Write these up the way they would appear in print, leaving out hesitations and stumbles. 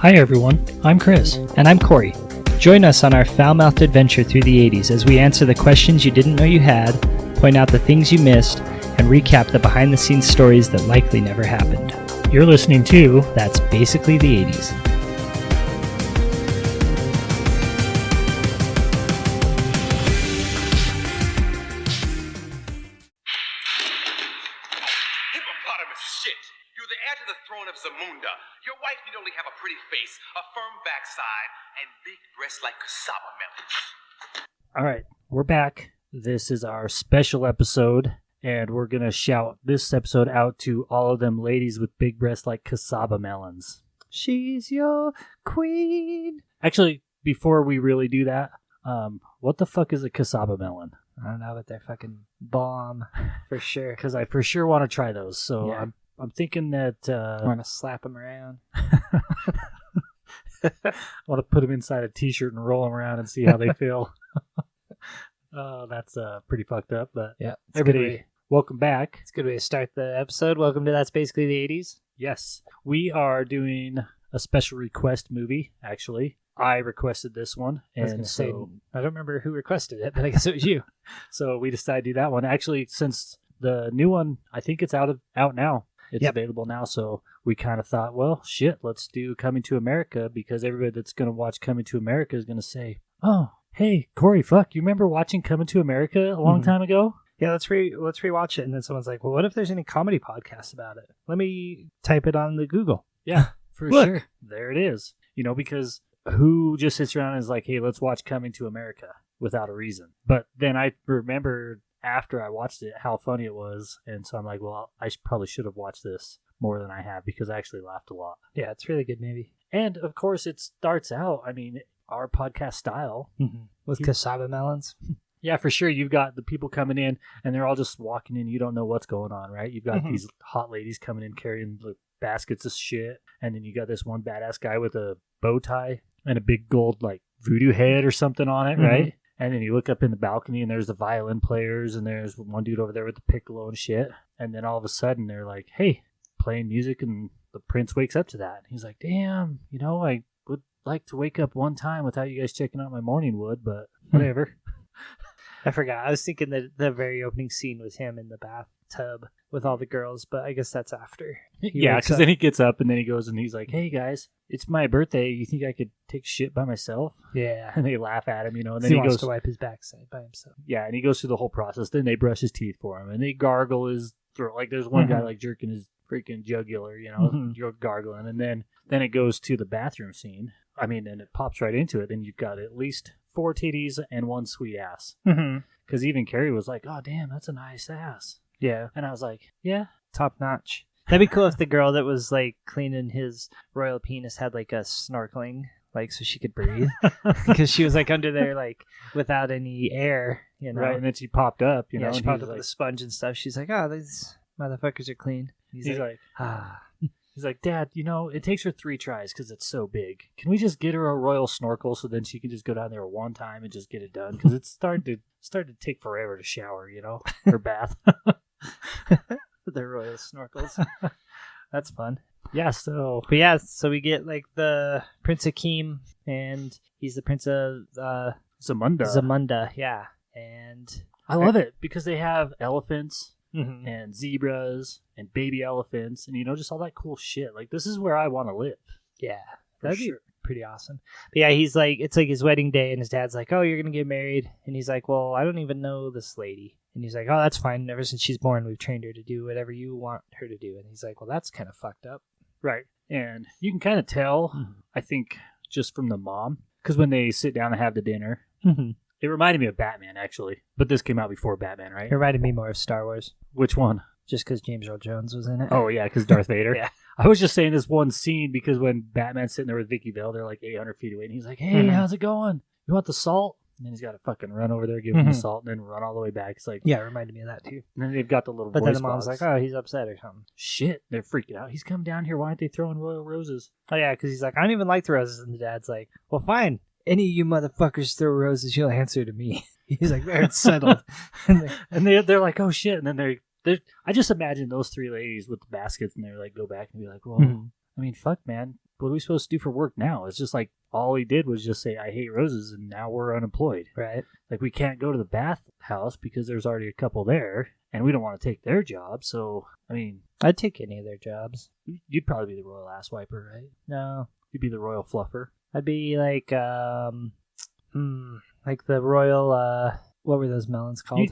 Hi everyone, I'm Chris. And I'm Corey. Join us on our foul-mouthed adventure through the 80s as we answer the questions you didn't know you had, point out the things you missed, and recap the behind-the-scenes stories that likely never happened. You're listening to That's Basically the 80s. Hippopotamus shit! You're the heir to the throne of Zamunda. Your wife need only have a pretty face, a firm backside, and big breasts like cassava melons. Alright, we're back. This is our special episode, and we're gonna shout this episode out to all of them ladies with big breasts like cassava melons. She's your queen. Actually, before we really do that, what the fuck is a cassava melon? I don't know, but they're fucking bomb for sure. Because I for sure want to try those, so Yeah. I'm thinking that I want to slap them around. I want to put them inside a t-shirt and roll them around and see how they feel. Oh, that's pretty fucked up, but Yeah, it's a good everybody, way. welcome back. It's a good way to start the episode. Welcome to That's Basically the 80s. Yes, we are doing a special request movie, actually. I requested this one, I was and going to say, so, I don't remember who requested it, but I guess it was you. so we decided to do that one. Actually, since the new one, I think it's out now. It's Yep. available now, so we kind of thought, well, shit, let's do Coming to America, because everybody that's going to watch Coming to America is going to say, oh, hey, Corey, fuck, you remember watching Coming to America a long Mhm. time ago? Yeah, let's rewatch it. And then someone's like, well, what if there's any comedy podcasts about it? Let me type it on the Google. Yeah, for Look. sure. There it is. You know, because who just sits around and is like, hey, let's watch Coming to America without a reason? But then I remembered after I watched it how funny it was. And so I'm like, well, I probably should have watched this more than I have because I actually laughed a lot. Yeah, it's a really good movie. And of course, it starts out, I mean, our podcast style. With cassava melons. Yeah, for sure. You've got the people coming in and they're all just walking in. You don't know what's going on, right? You've got Mhm. these hot ladies coming in carrying like, baskets of shit. And then you got this one badass guy with a bow tie and a big gold like voodoo head or something on it, Mhm. right? And then you look up in the balcony and there's the violin players and there's one dude over there with the piccolo and shit. And then all of a sudden they're like, hey, playing music, and the prince wakes up to that. And he's like, damn, you know, I would like to wake up one time without you guys checking out my morning wood, but whatever. I forgot. I was thinking that the very opening scene was him in the bathtub with all the girls, but I guess that's after. He Yeah, wakes because up. then he gets up and then he goes and he's like, hey guys, it's my birthday. You think I could take shit by myself? Yeah. And they laugh at him, you know, and then He he wants goes, to wipe his backside by himself. yeah, and he goes through the whole process. Then they brush his teeth for him and they gargle his throat. Like there's one guy Mhm. like jerking his freaking jugular, you know, Mhm. you're gargling. And then it goes to the bathroom scene. I mean, and it pops right into it. Then you've got at least 4 titties and 1 sweet ass. Mm-hmm. Because even Carrie was like, oh, damn, that's a nice ass. Yeah. And I was like, yeah. Top notch. That'd be cool if the girl that was like cleaning his royal penis had like a snorkeling, like so she could breathe. Because she was like under there, like without any air, you know. Right. And then she popped up, you know. Yeah, she and popped he's up like, with a sponge and stuff. She's like, oh, these motherfuckers are clean. he's like, like, ah. he's like, Dad, you know, it takes her 3 tries because it's so big. Can we just get her a royal snorkel so then she can just go down there one time and just get it done? Because it's starting to take forever to shower, you know, her bath. The royal snorkels. That's fun. Yeah, so But yeah, so we get like the Prince Akeem, and he's the Prince of Zamunda. Zamunda. Yeah, and I love it because they have elephants Mhm. and zebras and baby elephants and, you know, just all that cool shit. Like, this is where I want to live. yeah, For that'd sure. be pretty awesome. But yeah, he's like, it's like his wedding day, and his dad's like, oh, you're gonna get married, and he's like, well, I don't even know this lady, and he's like, oh, that's fine. Ever since she's born, we've trained her to do whatever you want her to do, and he's like, well, that's kind of fucked up. Right. And you can kind of tell, I think, just from the mom, because when they sit down and have the dinner, Mhm. it reminded me of Batman, actually. But this came out before Batman, right? It reminded me more of Star Wars, Which one? just because James Earl Jones was in it. Oh, yeah, because Darth Vader. Yeah. I was just saying this one scene because when Batman's sitting there with Vicky Vale, they're like 800 feet away, and he's like, hey, Mhm. how's it going? You want the salt? And then he's got to fucking run over there, give him the Mhm. salt, and then run all the way back. It's like, Yeah, it reminded me of that too. and then they've got the little But voice then the mom's box. like, oh, he's upset or something. Shit, they're freaking out. He's come down here. Why aren't they throwing royal roses? Oh, yeah, because he's like, I don't even like the roses. And the dad's like, well, fine. Any of you motherfuckers throw roses, you'll answer to me. He's like, there, it's settled. And they're like, oh shit. And then they're I just imagine those 3 ladies with the baskets, and they're like, go back and be like, well, Mhm. I mean, fuck, man. what are we supposed to do for work now? It's just like all he did was just say, I hate roses, and now we're unemployed. Right. Like, we can't go to the bathhouse because there's already a couple there, and we don't want to take their job. So, I mean, I'd take any of their jobs. you'd probably be the royal ass wiper, right? No. You'd be the royal fluffer. I'd be like the royal, what were those melons called?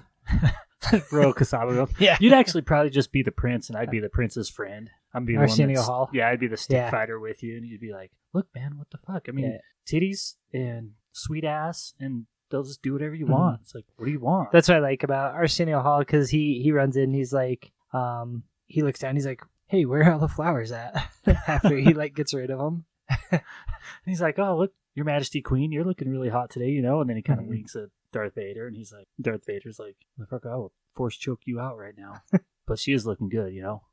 Royal Casabo. Yeah. You'd actually probably just be the prince, and I'd be the prince's friend. I'm be the one Arsenio that's, Hall? Yeah, I'd be the stick Yeah. fighter with you, and you'd be like, look, man, what the fuck? I mean, Yeah. titties and sweet ass, and they'll just do whatever you Mhm. want. It's like, what do you want? That's what I like about Arsenio Hall, because he runs in, he's like, he looks down, he's like, hey, where are all the flowers at? After he like gets rid of them. And he's like, oh, look, Your Majesty Queen, you're looking really hot today, you know? And then he kind of Mhm. winks at Darth Vader, and he's like, Darth Vader's like, motherfucker, I will force choke you out right now. But she is looking good, you know?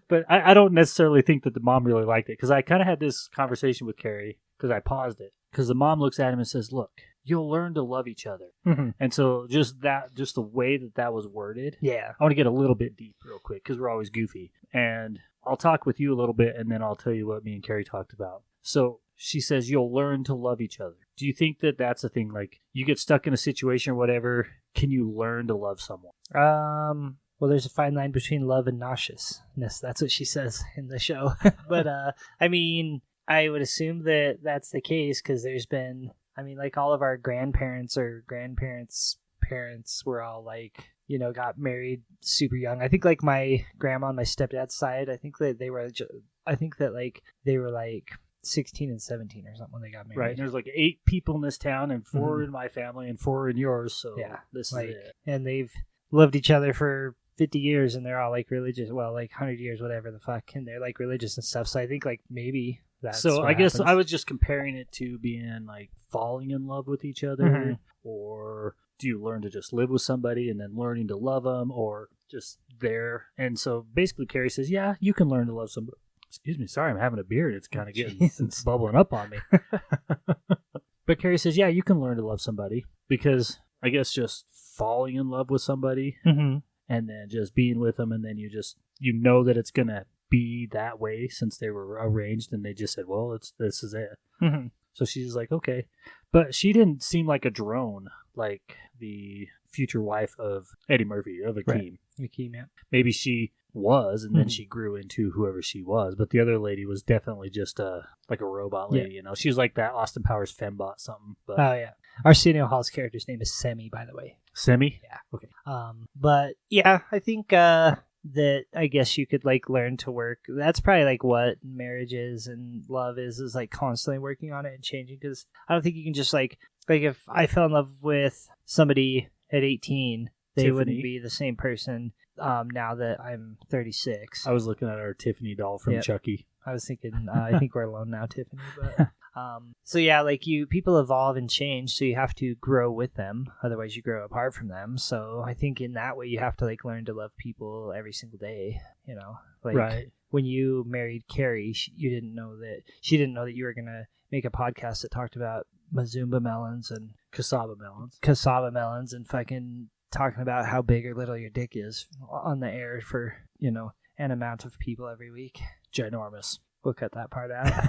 But I don't necessarily think that the mom really liked it, because I kind of had this conversation with Carrie, because I paused it. Because the mom looks at him and says, look, you'll learn to love each other. Mhm. And so just the way that was worded, Yeah. I want to get a little bit deep real quick, because we're always goofy. And I'll talk with you a little bit, and then I'll tell you what me and Carrie talked about. So she says, you'll learn to love each other. Do you think that that's a thing? Like, you get stuck in a situation or whatever, can you learn to love someone? Well, there's a fine line between love and nauseousness. That's what she says in the show. But, I mean, I would assume that that's the case, because there's been, I mean, like all of our grandparents or grandparents' parents were all like, you know, got married super young. I think like my grandma on my stepdad's side, I think that they were like 16 and 17 or something when they got married. Right. And there's like 8 people in this town, and 4 in my family, and 4 in yours. So Yeah, this like, is it. and they've loved each other for 50 years, and they're all like religious, well, like 100 years, whatever the fuck, and they're like religious and stuff. So I think like maybe that's So what I guess happens. I was just comparing it to being like falling in love with each other, Mhm. or do you learn to just live with somebody and then learning to love them, or just there? And so basically, Carrie says, "Yeah, you can learn to love somebody." Excuse me, sorry, I'm having a beer and it's kind of getting Jesus. bubbling up on me. But Carrie says, "Yeah, you can learn to love somebody," because I guess just falling in love with somebody Mhm. and then just being with them, and then you know that it's gonna be that way since they were arranged, and they just said, well, this is it. Mhm. So she's like, okay. But she didn't seem like a drone, like the future wife of Eddie Murphy, of Akeem. Right. Akeem, yeah. Maybe she was, and then Mhm. she grew into whoever she was. But the other lady was definitely just like a robot lady, you know? She was like that Austin Powers fembot something. But Oh yeah. Arsenio Hall's character's name is Semi, by the way. Semi? Yeah. Okay. But yeah, I think that I guess you could like learn to work. That's probably like what marriage is and love is like constantly working on it and changing. Because I don't think you can just like if I fell in love with somebody at 18, they Tiffany. wouldn't be the same person now that I'm 36. I was looking at our Tiffany doll from Yep. Chucky. I was thinking, I think we're alone now, Tiffany. But so yeah, like people evolve and change, so you have to grow with them. Otherwise, you grow apart from them. So I think in that way, you have to like learn to love people every single day. You know, like Right. when you married Carrie, she didn't know that you were gonna make a podcast that talked about Mazumba melons and Cassava melons. cassava melons and fucking talking about how big or little your dick is on the air for an amount of people every week. Ginormous. We'll cut that part out.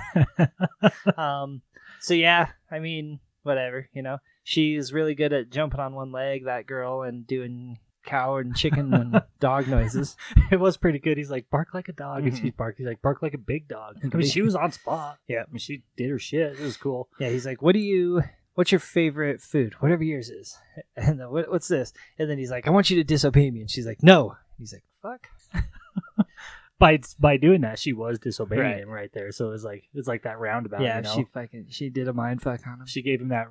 So yeah, I mean, whatever, she's really good at jumping on one leg, that girl, and doing cow and chicken and dog noises. It was pretty good. He's like, bark like a dog. And Mhm. she's barked. He's like, bark like a big dog. I mean, she was on spot. Yeah. I mean, she did her shit. It was cool. Yeah, he's like, what's your favorite food? Whatever yours is. And then, what's this? And then he's like, I want you to disobey me. And she's like, no. And he's like, fuck. By doing that, she was disobeying Right. him right there. So it's like that roundabout. Yeah, you know? she did a mind fuck on him. She gave him that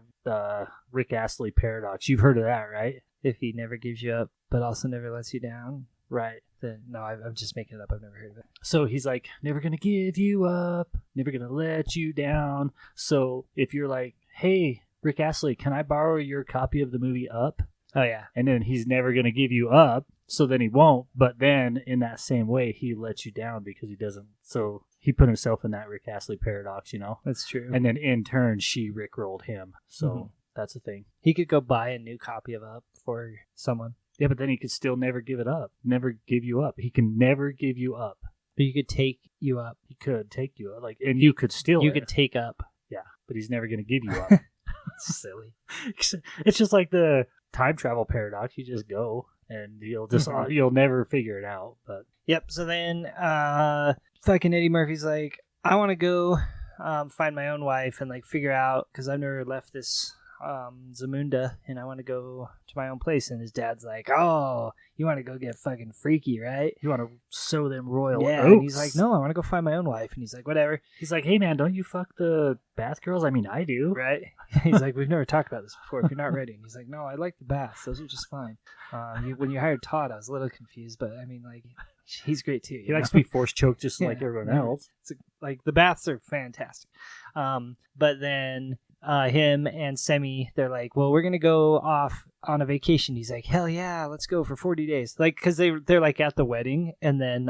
Rick Astley paradox. You've heard of that, right? If he never gives you up, but also never lets you down, Right. then no, I'm just making it up. I've never heard of it. So he's like, never gonna give you up, never gonna let you down. So if you're like, hey, Rick Astley, can I borrow your copy of the movie Up? Oh yeah. And then he's never gonna give you up, so then he won't. But then in that same way, he lets you down because he doesn't. So he put himself in that Rick Astley paradox, you know? That's true. And then in turn, she rickrolled him. So Mhm. that's the thing. He could go buy a new copy of Up for someone. Yeah, but then he could still never give it up, never give you up. He can never give you up. But you could take you up. He could take you up, like, and you could steal You it. could take up. Yeah, but he's never going to give you up. Silly. It's just like the time travel paradox. You just go, and you'll never figure it out. But Yep. So then, fucking Eddie Murphy's like, I want to go find my own wife and like figure out, because I've never left this Zamunda, and I want to go to my own place. And his dad's like, oh, you want to go get fucking freaky, right? you want to sow them royal Yeah. oats. And he's like, no, I want to go find my own wife. And he's like, whatever. He's like, hey man, don't you fuck the bath girls? I mean, I do. Right? He's like, we've never talked about this before. If you're not ready. And he's like, no, I like the baths. Those are just fine. When you hired Todd, I was a little confused, but I mean, like, he's great too. He likes to be force choked just like Yeah. everyone else. Like, the baths are fantastic. But then him and Semi, they're like, well, we're gonna go off on a vacation. He's like, hell yeah, let's go for 40 days. Like, because they're like at the wedding, and then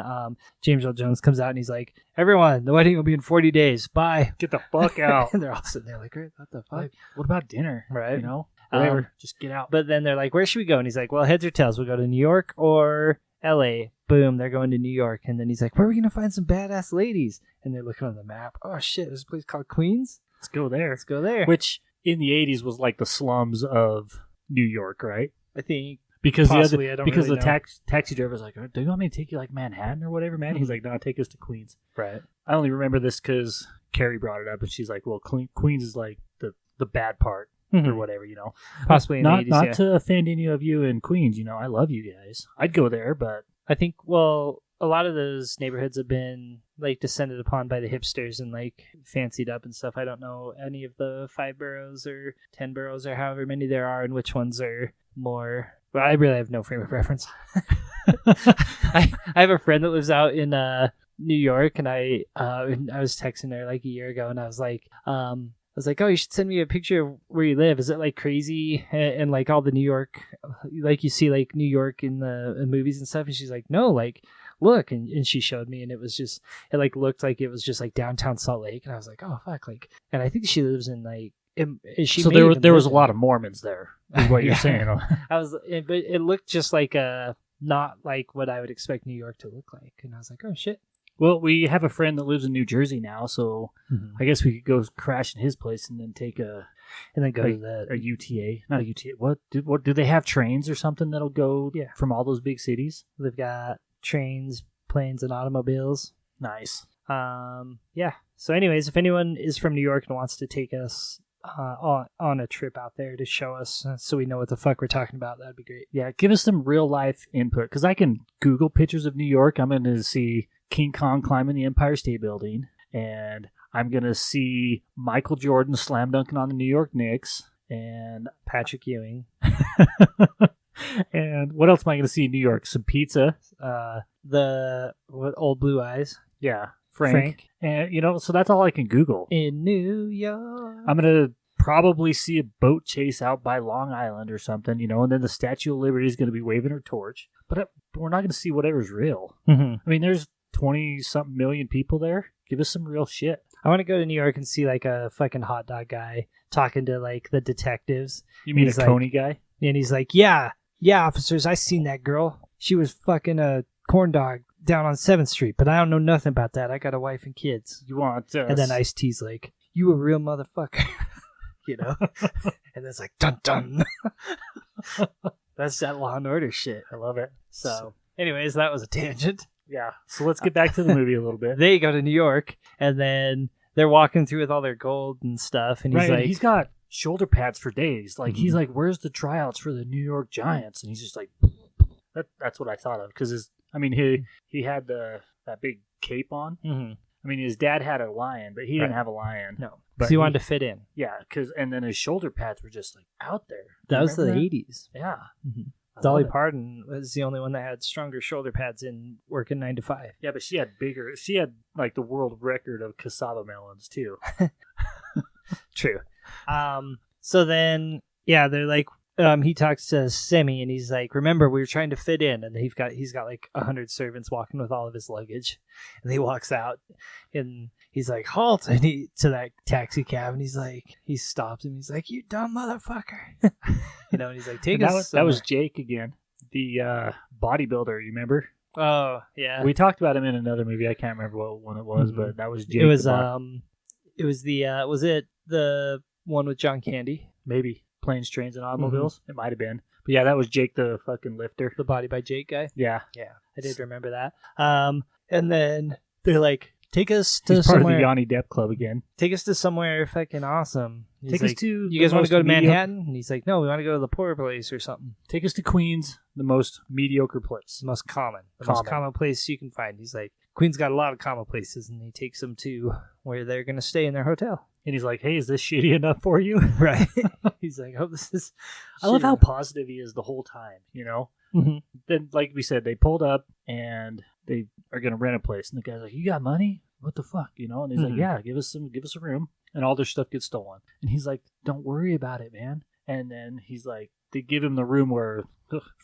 James Earl Jones comes out and he's like, everyone, the wedding will be in 40 days. Bye. Get the fuck out. And they're all sitting there like, what the fuck? Like, what about dinner? Right. You know, whatever. Um, Just get out. But then they're like, where should we go? And he's like, well, heads or tails. We'll go to New York or LA. Boom, they're going to New York. And then he's like, where are we going to find some badass ladies? And they're looking on the map. Oh, shit, there's a place called Queens? Let's go there. Let's go there. Which in the 80s was like the slums of New York, right? I think Because possibly, I don't because really the know. taxi driver's like, do you want me to take you like Manhattan or whatever, man? He's like, no, take us to Queens. Right. I only remember this because Carrie brought it up, and she's like, well, Queens is like the bad part or whatever, you know. Possibly in Not the 80s, yeah. to offend any of you in Queens, you know, I love you guys. I'd go there, but I think, well, a lot of those neighborhoods have been like descended upon by the hipsters and like fancied up and stuff. I don't know any of the 5 boroughs or 10 boroughs or however many there are, and which ones are more. Well, I really have no frame of reference. I have a friend that lives out in New York, and I was texting her like a year ago, and I was like, oh, you should send me a picture of where you live. Is it like crazy and like all the New York, like you see like New York in the movies and stuff? And she's like, no, like, look. And she showed me, and it was just, it like looked like it was just like downtown Salt Lake. And I was like, oh fuck, like, and I think she lives in like, she so may even there was a live lot of Mormons there, is what you're Yeah. saying. but it looked just like not like what I would expect New York to look like. And I was like, oh shit. Well, we have a friend that lives in New Jersey now, so I guess we could go crash in his place and then take And then go to the a UTA. Not a UTA. What do they have trains or something that'll go Yeah. from all those big cities? They've got trains, planes, and automobiles. Nice. Yeah. So anyways, if anyone is from New York and wants to take us on a trip out there to show us so we know what the fuck we're talking about, that'd be great. Yeah, give us some real life input, because I can Google pictures of New York. I'm going to see King Kong climbing the Empire State Building, and I'm going to see Michael Jordan slam dunking on the New York Knicks, and Patrick Ewing. and what else am I going to see in New York? Some pizza. Old Blue Eyes. Yeah, Frank. And, you know, so that's all I can Google. In New York. I'm going to probably see a boat chase out by Long Island or something, you know, and then the Statue of Liberty is going to be waving her torch. But we're not going to see whatever's real. Mm-hmm. I mean, there's 20-something million people there. Give us some real shit. I want to go to New York and see like a fucking hot dog guy talking to like the detectives. You mean He's a like- Coney guy? And he's like, yeah, officers, I seen that girl. She was fucking a corn dog down on 7th Street, but I don't know nothing about that. I got a wife and kids. You want And then Ice-T's like, you a real motherfucker. You know? And it's like, dun dun. That's that Law and Order shit. I love it. So, anyways, that was a tangent. Yeah. So let's get back to the movie a little bit. They go to New York, and then they're walking through with all their gold and stuff, and he's Right, like, and he's got shoulder pads for days. Like, he's like, where's the tryouts for the New York Giants? And he's just like, that's what I thought of. Because, he had that big cape on. mm-hmm. I mean, his dad had a lion, but he didn't Right. have a lion. No, But because he wanted to fit in. Yeah, and then his shoulder pads were just, like, out there. That was the Remember that? 80s. Yeah. Mhm. I Dolly love it. Parton was the only one that had stronger shoulder pads in working 9 to 5. Yeah, but she had like, the world record of cassava melons, too. True. So then, yeah, they're like, he talks to Semi, and he's like, remember, we were trying to fit in, and he's got like 100 servants walking with all of his luggage, and he walks out, and he's like, halt, and to that taxi cab, and he stops him, he's like, you dumb motherfucker. You know, and he's like, take And us that was somewhere. Jake again, the bodybuilder, you remember? Oh yeah, We talked about him in another movie. I can't remember what one it was, Mhm. but that was Jake. it was the Bar- it was the was it the one with John Candy, maybe Planes, Trains, and Mm-hmm. Automobiles. It might have been, but yeah, that was Jake the fucking lifter. the Body by Jake guy? Yeah, Yeah, I did remember that. And then they're like, take us to he's part of the somewhere. Yanni Depp Club again. Take us to somewhere fucking awesome. He's Take like, us to You the guys want most to go to mediocre- Manhattan? And he's like, no, we want to go to the poor place or something. Take us to Queens, the most mediocre place. It's the most common. The most Common. common place you can find. He's like, Queen's got a lot of common places, and he takes them to where they're going to stay in their hotel. And he's like, "Hey, is this shitty enough for you?" Right. He's like, oh, this is... I love how positive he is the whole time. You know. Mhm. Then, like we said, they pulled up and they are gonna rent a place, and the guy's like, "You got money? What the fuck?" You know. And he's like, Mhm. "Yeah, give us a room." And all their stuff gets stolen. And he's like, "Don't worry about it, man." And then he's like, they give him the room where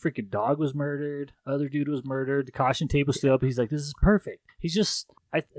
freaking dog was murdered, other dude was murdered, the caution tape was still up. He's like, "This is perfect." He's just,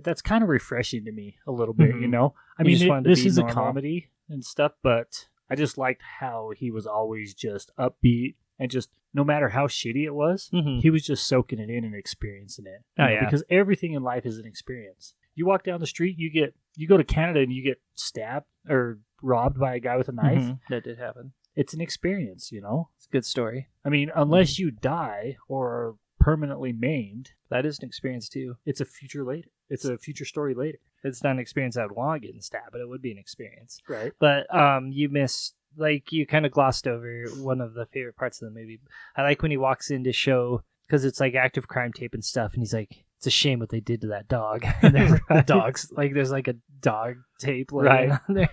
that's kind of refreshing to me a little bit, you Mhm. know. I You mean, just wanted to this be is normal. a comedy and stuff, but I just liked how he was always just upbeat and just no matter how shitty it was, Mhm. he was just soaking it in and experiencing it. Oh, You know, yeah. because everything in life is an experience. You walk down the street, you go to Canada and you get stabbed or robbed by a guy with a knife. Mhm. That did happen. It's an experience, you know. It's a good story. I mean, unless you die or are permanently maimed, That is an experience, too. it's a future later. It's a future story later. It's not an experience I'd want getting stabbed, but it would be an experience. Right. But you missed, like, you kind of glossed over one of the favorite parts of the movie. I like when he walks in to show, because it's like active crime tape and stuff, and he's like, it's a shame what they did to that dog. And then the dogs, like, there's like a dog tape laying Right. on there.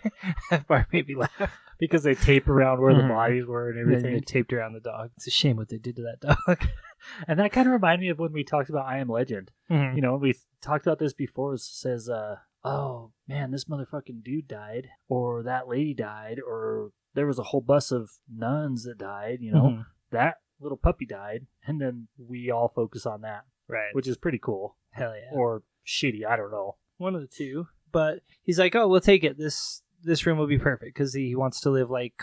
That part made me laugh. Because they tape around where the Mhm. bodies were and And then everything. they taped around the dog. It's a shame what they did to that dog. And that kind of reminded me of when we talked about I Am Legend. Mhm. You know, we talked about this before. It says, oh, man, this motherfucking dude died, or that lady died, or there was a whole bus of nuns that died, you know. Mhm. That little puppy died, and then we all focus on that, Right. which is pretty cool. Hell yeah. Or shitty, I don't know. One of the two. But he's like, oh, we'll take it. This room will be perfect because he wants to live like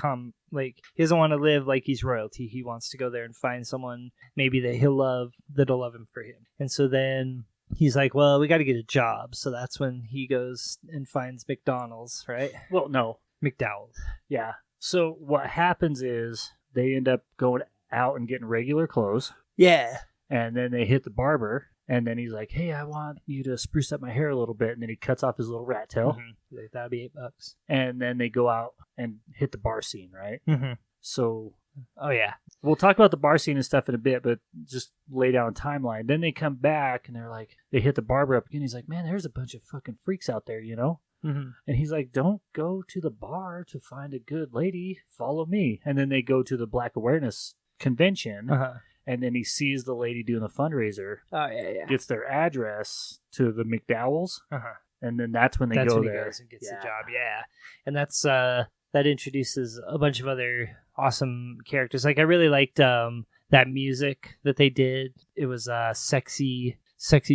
he doesn't want to live like he's royalty. He wants to go there and find someone maybe that he'll love that'll love him for him. And so then he's like, well, we got to get a job. So that's when he goes and finds McDonald's, right? Well, no. McDowell's. Yeah. So what happens is they end up going out and getting regular clothes, Yeah. and then they hit the barber, and then he's like, "Hey, I want you to spruce up my hair a little bit," and then he cuts off his little rat tail, Like, that'd be $8. and then they go out and hit the bar scene, right? Mm-hmm. So Oh yeah. we'll talk about the bar scene and stuff in a bit, but just lay down a timeline. Then they come back and they're like, they hit the barber up again. He's like, "Man, there's a bunch of fucking freaks out there, you know?" Mm-hmm. And he's like, "Don't go to the bar to find a good lady. Follow me." And then they go to the Black Awareness Convention, Uh-huh. and then he sees the lady doing the fundraiser, Oh yeah. gets their address to the McDowells, Uh-huh. and then that's when they That's go when there. he goes and gets Yeah. the job. Yeah, and that's that introduces a bunch of other awesome characters. Like I really liked that music that they did. It was sexy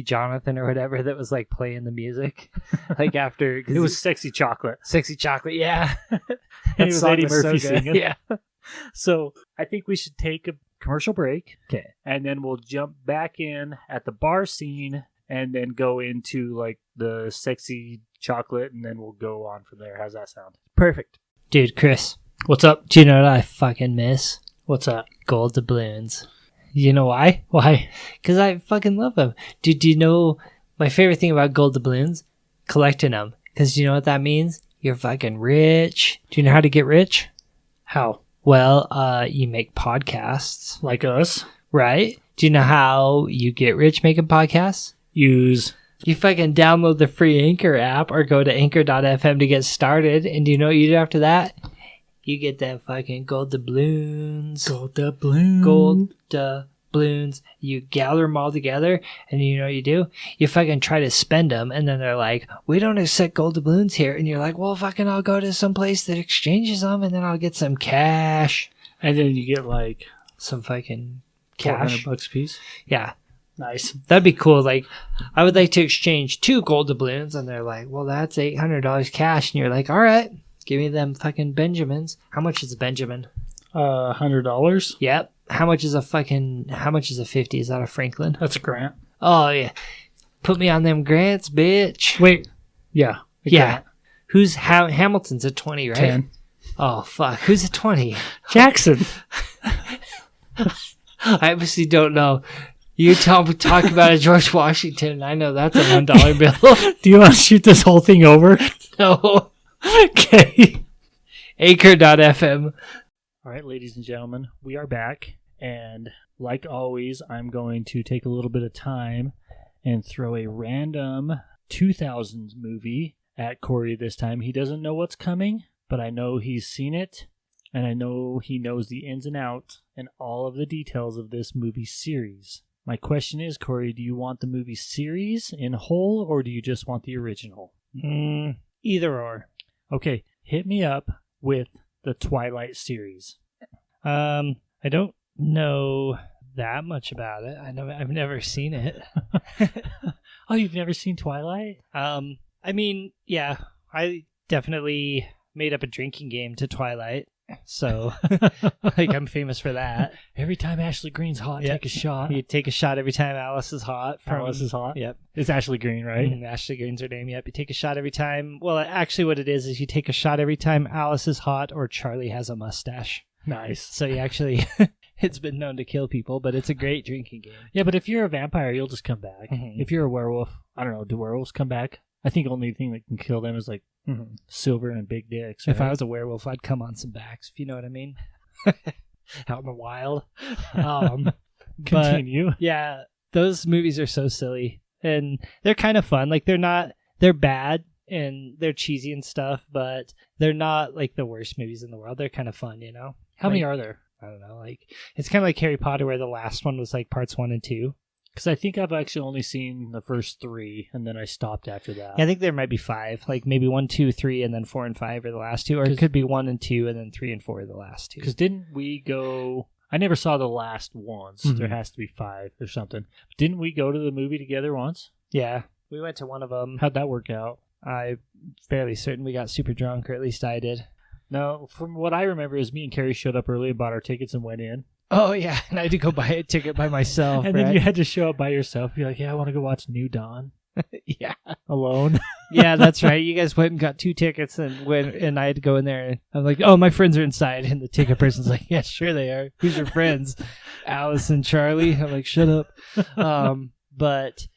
Jonathan or whatever that was like playing the music. Like after It was Sexy Chocolate. Sexy Chocolate. Yeah, And it was Eddie Murphy so good. singing. Yeah. So I think we should take a commercial break, Okay. and then we'll jump back in at the bar scene, and then go into like the Sexy Chocolate, and then we'll go on from there. How's that sound? Perfect. Dude, Chris, What's up? do you know what I fucking miss? What's up? Gold doubloons. You know why? Why? Because I fucking love them. Do you know my favorite thing about gold doubloons? Collecting them. Because you know what that means? You're fucking rich. Do you know how to get rich? How? Well, you make podcasts, Like us? right? Do you know how you get rich making podcasts? Use You fucking download the free Anchor app or go to anchor.fm to get started. And do you know what you do after that? You get them fucking gold doubloons. gold doubloons. Gold doubloons. You gather them all together, and you know what you do? You fucking try to spend them, and then they're like, "We don't accept gold doubloons here." And you're like, "Well, fucking, I'll go to some place that exchanges them, and then I'll get some cash, And then you get like some fucking $400 cash." a piece. Yeah, Nice. that'd be cool. Like, I would like to exchange 2 gold doubloons, and they're like, "Well, that's $800 cash," and you're like, "All right, give me them fucking Benjamins." How much is a Benjamin? $100. Yep. How much is a 50? Is that a Franklin? That's a grant. Oh, yeah. Put me on them grants, bitch. Wait. Yeah. Yeah. Who's Hamilton's a 20, right? 10. Oh, fuck. Who's a 20? Jackson. I obviously don't know. You talk about a George Washington. I know that's a $1 bill. Do you want to shoot this whole thing over? No. Okay. Anchor.fm. All right, ladies and gentlemen, we are back. And like always, I'm going to take a little bit of time and throw a random 2000s movie at Corey this time. He doesn't know what's coming, but I know he's seen it, and I know he knows the ins and outs and all of the details of this movie series. My question is, Corey, do you want the movie series in whole, or do you just want the original? Either or. Okay, hit me up with the Twilight series. I don't know that much about it. I've never seen it. Oh, you've never seen Twilight? I mean, yeah, I definitely made up a drinking game to Twilight, so like I'm famous for that. Every time Ashley Green's hot, Yep. take a shot. You take a shot every time Alice is hot. Alice is hot? Yep. It's Ashley Green, right? Ashley Green's her name. Yep. You take a shot every time. Well, actually, what it is you take a shot every time Alice is hot or Charlie has a mustache. Nice. So you actually, it's been known to kill people, but it's a great drinking game. Yeah, but if you're a vampire, you'll just come back. Mhm. If you're a werewolf, I don't know, do werewolves come back? I think only thing that can kill them is like silver and big dicks. If right? I was a werewolf, I'd come on some backs, if you know what I mean. Out in the wild. Continue. But, yeah, those movies are so silly. And they're kind of fun. Like, they're bad and they're cheesy and stuff, but they're not like the worst movies in the world. They're kind of fun, you know? How many are there? I don't know. Like, it's kind of like Harry Potter, where the last one was like parts 1 and 2. Because I think I've actually only seen the first 3, and then I stopped after that. Yeah, I think there might be 5. Like maybe 1, 2, 3, and then 4 and 5 are the last 2. Or it could be 1 and 2, and then 3 and 4 are the last 2. Because didn't we go... I never saw the last once. Mhm. There has to be 5 or something. Didn't we go to the movie together once? Yeah, we went to one of them. How'd that work out? I'm fairly certain we got super drunk, or at least I did. No, from what I remember is me and Carrie showed up early and bought our tickets and went in. Oh, yeah, and I had to go buy a ticket by myself, And right? then you had to show up by yourself. Be like, yeah, I want to go watch New Dawn Yeah. alone. Yeah, that's right. You guys went and got 2 tickets, and I had to go in there. And I'm like, oh, my friends are inside. And the ticket person's like, yeah, sure they are. Who's your friends? Alice and Charlie. I'm like, shut up. But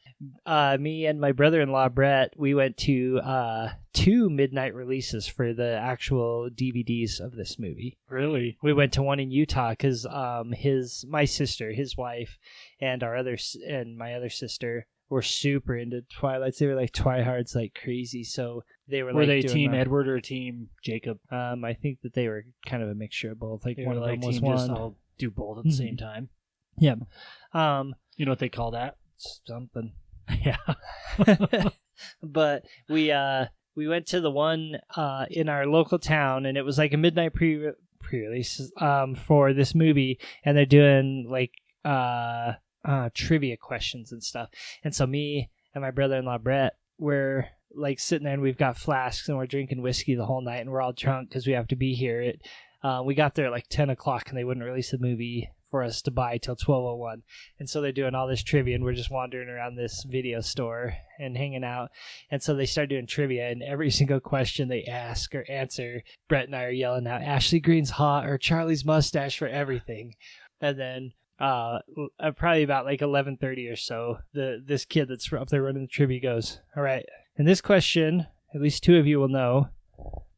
me and my brother-in-law, Brett, we went to 2 midnight releases for the actual DVDs of this movie. Really? We went to one in Utah because my sister, his wife, and my other sister were super into Twilights. They were like Twihards like crazy. So they were They doing Team Edward or Team Jacob? I think that they were kind of a mixture of both. Like They one were of like them was team just one. all do both at the same time. Yeah. You know what they call that? Something. Yeah. But we went to the one in our local town, and it was like a midnight pre-release for this movie, and they're doing like trivia questions and stuff. And so me and my brother-in-law Brett, we're like sitting there, and we've got flasks, and we're drinking whiskey the whole night, and we're all drunk because we have to be here. We got there at like 10 o'clock, and they wouldn't release the movie for us to buy till 12:01. And so they're doing all this trivia, and we're just wandering around this video store and hanging out. And so they start doing trivia, and every single question they ask or answer, Brett and I are yelling out Ashley Green's hot or Charlie's mustache for everything. And then probably about like 11:30 or so, this kid that's up there running the trivia goes, all right, and this question, at least 2 of you will know,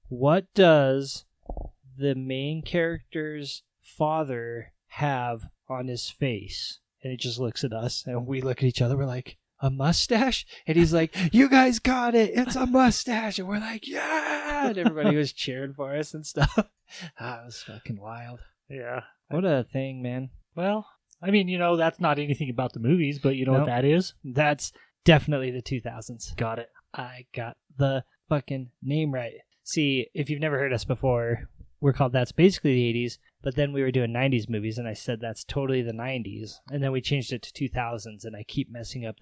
what does the main character's father have on his face? And he just looks at us, and we look at each other, we're like, a mustache? And he's like, you guys got it, it's a mustache. And we're like, yeah, and everybody was cheering for us and stuff. It was fucking wild. Yeah. What a thing, man. Well, I mean, that's not anything about the movies, but you know Nope. what that is? That's definitely the 2000s. Got it. I got the fucking name right. See, if you've never heard us before, we're called That's Basically the 80s, but then we were doing 90s movies, and I said that's totally the 90s, and then we changed it to 2000s, and I keep messing up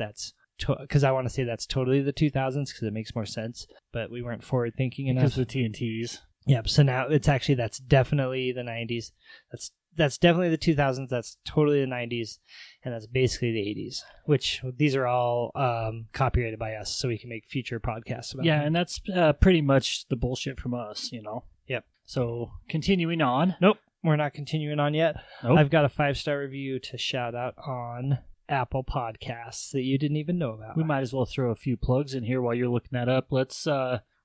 because I want to say that's totally the 2000s because it makes more sense, but we weren't forward thinking enough. Because the TNTs. Yep. So now it's actually, that's definitely the 90s. That's definitely the 2000s. That's totally the 90s. And that's basically the 80s, which these are all copyrighted by us, so we can make future podcasts about them. And that's pretty much the bullshit from us, you know? Yep. So, continuing on. Nope. We're not continuing on yet. Nope. I've got a 5-star review to shout out on Apple Podcasts that you didn't even know about. We might as well throw a few plugs in here while you're looking that up. Let's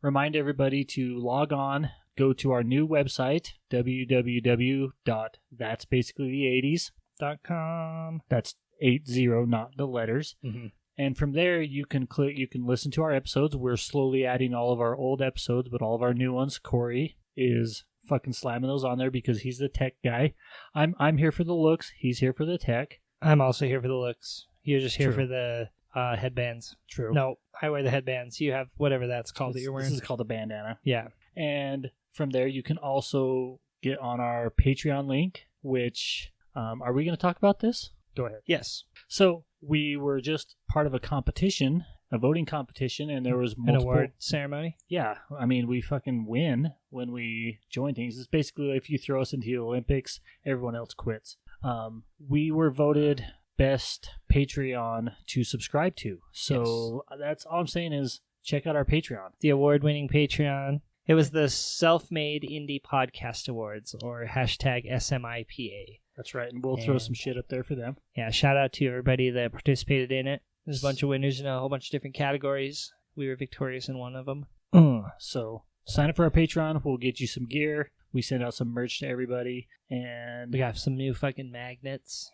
remind everybody to log on, go to our new website, www.that'sbasicallythe80s.com. That's 80, not the letters. Mm-hmm. And from there, you can listen to our episodes. We're slowly adding all of our old episodes, but all of our new ones. Corey is fucking slamming those on there because he's the tech guy. I'm here for the looks. He's here for the tech. I'm also here for the looks. You're just here True. for the headbands. True. No, I wear the headbands. You have whatever that's called that you're wearing. This is called a bandana. Yeah. And from there, you can also get on our Patreon link, which, are we going to talk about this? Go ahead. Yes. So we were just part of a competition, a voting competition, and there was multiple... An award ceremony? Yeah. I mean, we fucking win when we join things. It's basically if you throw us into the Olympics, everyone else quits. We were voted best Patreon to subscribe to. So That's all I'm saying is check out our Patreon. The award-winning Patreon. It was the Self-Made Indie Podcast Awards, or hashtag SMIPA. That's right, and we'll throw some shit up there for them. Yeah, shout out to everybody that participated in it. There's a bunch of winners in a whole bunch of different categories. We were victorious in one of them. So sign up for our Patreon. We'll get you some gear. We send out some merch to everybody, and we got some new fucking magnets,